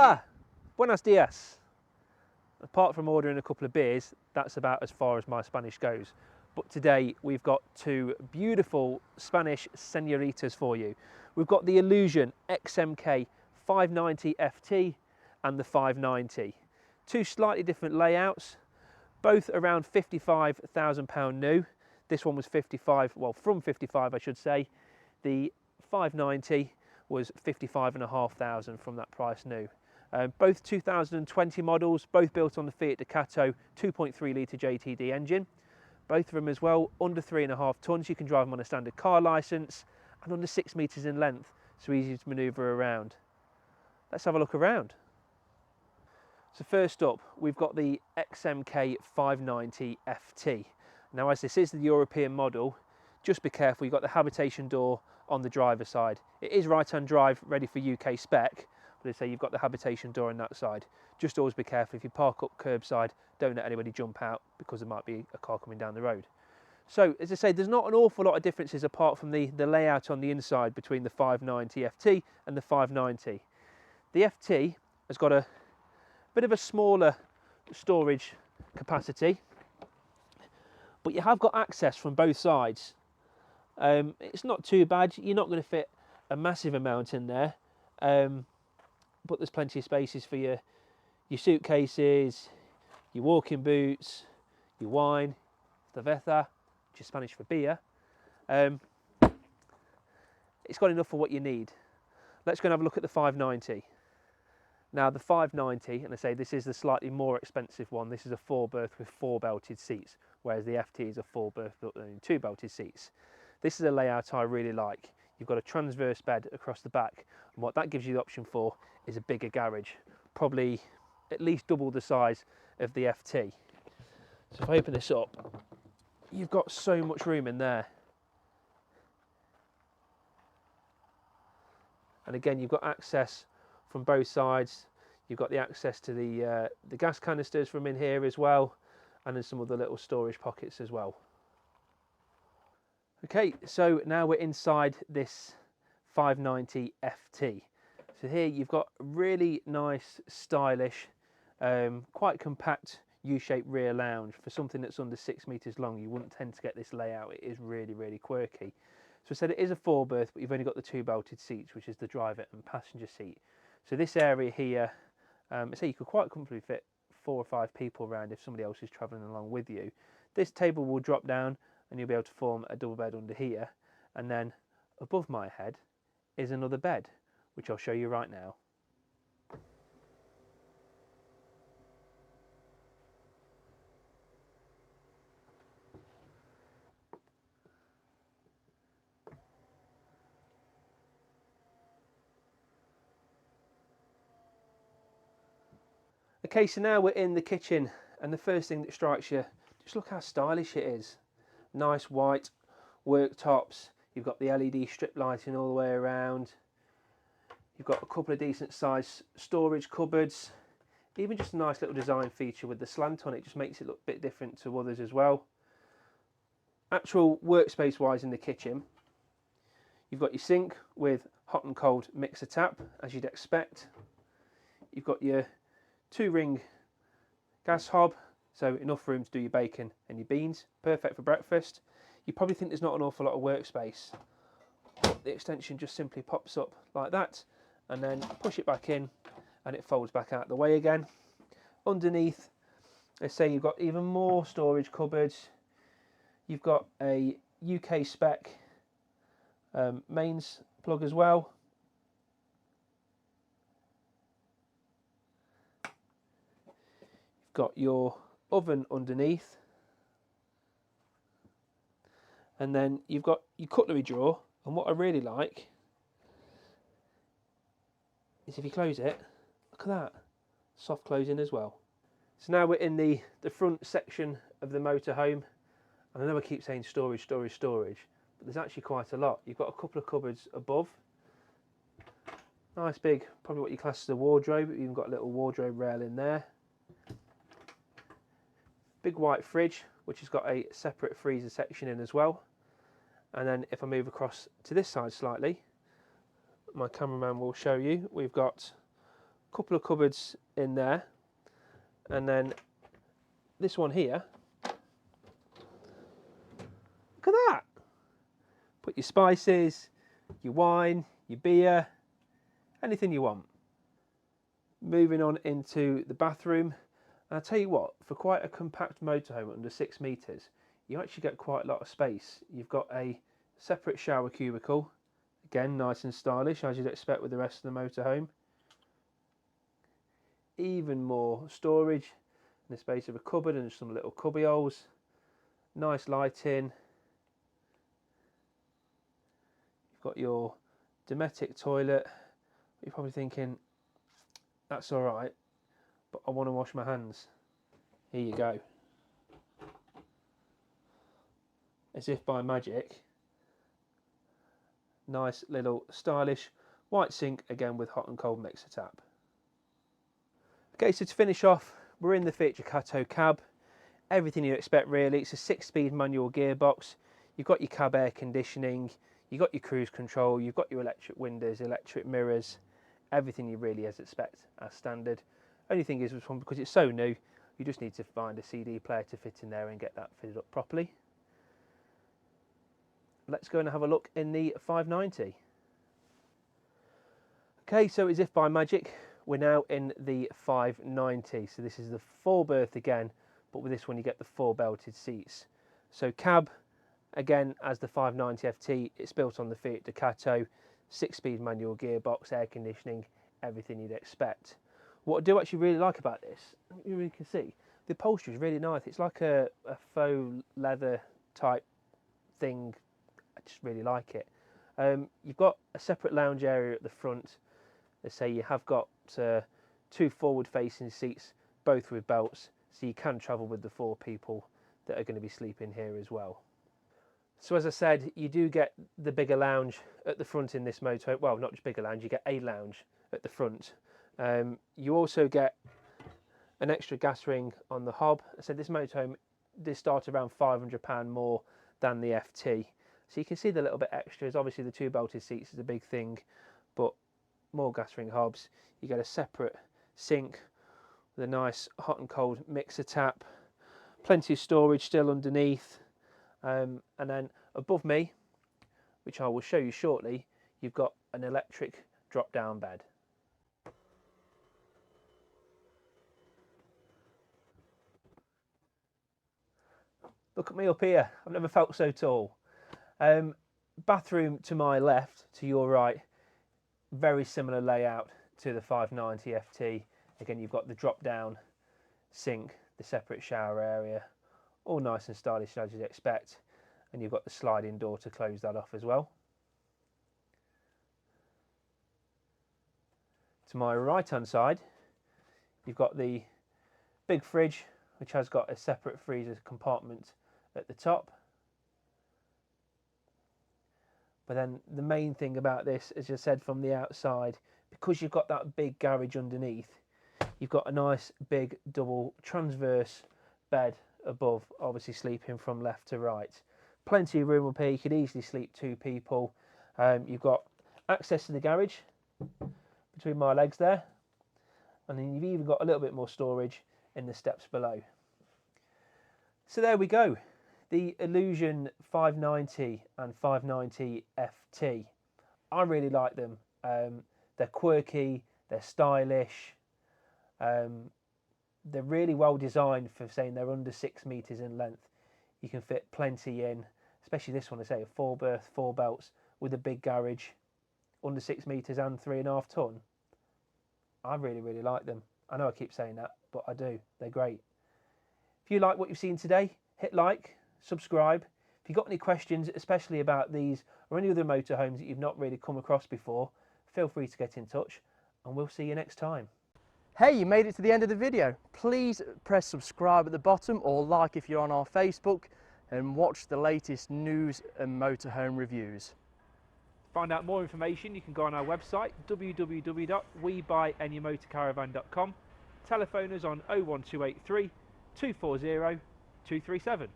Hola! Buenos dias! Apart from ordering a couple of beers, that's about as far as my Spanish goes. But today we've got two beautiful Spanish senoritas for you. We've got the Ilusion XMK 590FT and the 590. Two slightly different layouts, both around £55,000 new. This one was 55, well, from 55 I should say. The 590 was 55,500 from that price new. Both 2020 models, both built on the Fiat Ducato 2.3 litre JTD engine. Both of them as well under 3.5 tonnes. You can drive them on a standard car licence and under 6 metres in length, so easy to manoeuvre around. Let's have a look around. So first up, we've got the XMK 590 FT. Now, as this is the European model, just be careful, you've got the habitation door on the driver's side. It is right-hand drive, ready for UK spec, but I say you've got the habitation door on that side. Just always be careful, if you park up curbside, don't let anybody jump out because there might be a car coming down the road. So, as I say, there's not an awful lot of differences apart from the layout on the inside between the 590 FT and the 590. The FT has got a bit of a smaller storage capacity, but you have got access from both sides. It's not too bad. You're not going to fit a massive amount in there, but there's plenty of spaces for your suitcases, your walking boots, your wine, cerveza, which is Spanish for beer. It's got enough for what you need. Let's go and have a look at the 590. Now the 590, and I say this is the slightly more expensive one. This is a 4-berth with 4 belted seats, whereas the FT is a 4-berth with 2 belted seats. This is a layout I really like. You've got a transverse bed across the back, and what that gives you the option for is a bigger garage, probably at least double the size of the FT. So if I open this up, you've got so much room in there. And again, you've got access from both sides. You've got the access to the gas canisters from in here as well, and then some of the little storage pockets as well. Okay, so now we're inside this 590 FT. So here you've got a really nice, stylish, quite compact U-shaped rear lounge. For something that's under 6 metres long, you wouldn't tend to get this layout. It is really, really quirky. So I said it is a 4-berth, but you've only got the 2 belted seats, which is the driver and passenger seat. So this area here, I say you could quite comfortably fit 4 or 5 people around if somebody else is travelling along with you. This table will drop down and you'll be able to form a double bed under here, and then above my head is another bed, which I'll show you right now. Okay, so now we're in the kitchen, and the first thing that strikes you, just look how stylish it is. Nice white worktops. You've got the LED strip lighting all the way around. You've got a couple of decent sized storage cupboards. Even just a nice little design feature with the slant on it, just makes it look a bit different to others as well. Actual workspace wise in the kitchen, you've got your sink with hot and cold mixer tap, as you'd expect. You've got your 2-ring gas hob, so enough room to do your bacon and your beans. Perfect for breakfast. You probably think there's not an awful lot of workspace, but the extension just simply pops up like that, and then push it back in and it folds back out the way again. Underneath, let's say you've got even more storage cupboards. You've got a UK spec mains plug as well. You've got your oven underneath, and then you've got your cutlery drawer, and what I really like is if you close it, look at that, soft closing as well. So now we're in the front section of the motorhome, and I know I keep saying storage, storage, storage, but there's actually quite a lot. You've got a couple of cupboards above, nice big, probably what you class as a wardrobe. You've even got a little wardrobe rail in there. Big white fridge, which has got a separate freezer section in as well. And then if I move across to this side slightly, my cameraman will show you, we've got couple of cupboards in there, and then this one here. Look at that. Put your spices, your wine, your beer, anything you want. Moving on into the bathroom. And I'll tell you what, for quite a compact motorhome under 6 metres, you actually get quite a lot of space. You've got a separate shower cubicle, again nice and stylish as you'd expect with the rest of the motorhome. Even more storage in the space of a cupboard and some little cubby holes. Nice lighting. You've got your Dometic toilet. You're probably thinking, that's all right, but I want to wash my hands. Here you go. As if by magic, nice little stylish white sink, again with hot and cold mixer tap. Okay, so to finish off, we're in the Fiat Ducato cab. Everything you expect really. It's a 6-speed manual gearbox. You've got your cab air conditioning, you've got your cruise control, you've got your electric windows, electric mirrors, everything you really expect as standard. Only thing is, because it's so new, you just need to find a CD player to fit in there and get that fitted up properly. Let's go and have a look in the 590. Okay, so as if by magic, we're now in the 590. So this is the 4-berth again, but with this one you get the 4 belted seats. So cab, again as the 590 FT, it's built on the Fiat Ducato, 6-speed manual gearbox, air conditioning, everything you'd expect. What I do actually really like about this, you really can see, the upholstery is really nice. It's like a faux leather type thing. I just really like it. You've got a separate lounge area at the front. Let's say you have got 2 forward-facing seats, both with belts, so you can travel with the 4 people that are going to be sleeping here as well. So as I said, you do get the bigger lounge at the front in this motorhome. Well, not just bigger lounge, you get a lounge at the front. You also get an extra gas ring on the hob. I said this motorhome did start around £500 more than the FT. So you can see the little bit extras. Obviously the 2 belted seats is a big thing, but more gas ring hobs. You get a separate sink with a nice hot and cold mixer tap. Plenty of storage still underneath. And then above me, which I will show you shortly, you've got an electric drop-down bed. Look at me up here, I've never felt so tall. Bathroom to my left, to your right, very similar layout to the 590 FT. Again, you've got the drop-down sink, the separate shower area, all nice and stylish as you'd expect, and you've got the sliding door to close that off as well. To my right hand side, you've got the big fridge, which has got a separate freezer compartment at the top. But then the main thing about this, as I said from the outside, because you've got that big garage underneath, you've got a nice big double transverse bed above, obviously sleeping from left to right. Plenty of room up here, you could easily sleep 2 people. You've got access to the garage between my legs there, and then you've even got a little bit more storage in the steps below. So there we go, the Ilusion 590 and 590 FT. I really like them. They're quirky, they're stylish, they're really well designed for saying they're under 6 metres in length. You can fit plenty in, especially this one, I say, a 4-berth, 4 belts with a big garage, under 6 metres and 3.5 tonne. I really like them. I know I keep saying that, but I do. They're great. If you like what you've seen today, hit like, subscribe. If you've got any questions, especially about these or any other motorhomes that you've not really come across before, feel free to get in touch, and we'll see you next time. Hey, you made it to the end of the video. Please press subscribe at the bottom, or like if you're on our Facebook, and watch the latest news and motorhome reviews. To find out more information, you can go on our website, www.webuyanymotorcaravan.com. Telephone us on 01283 240 237.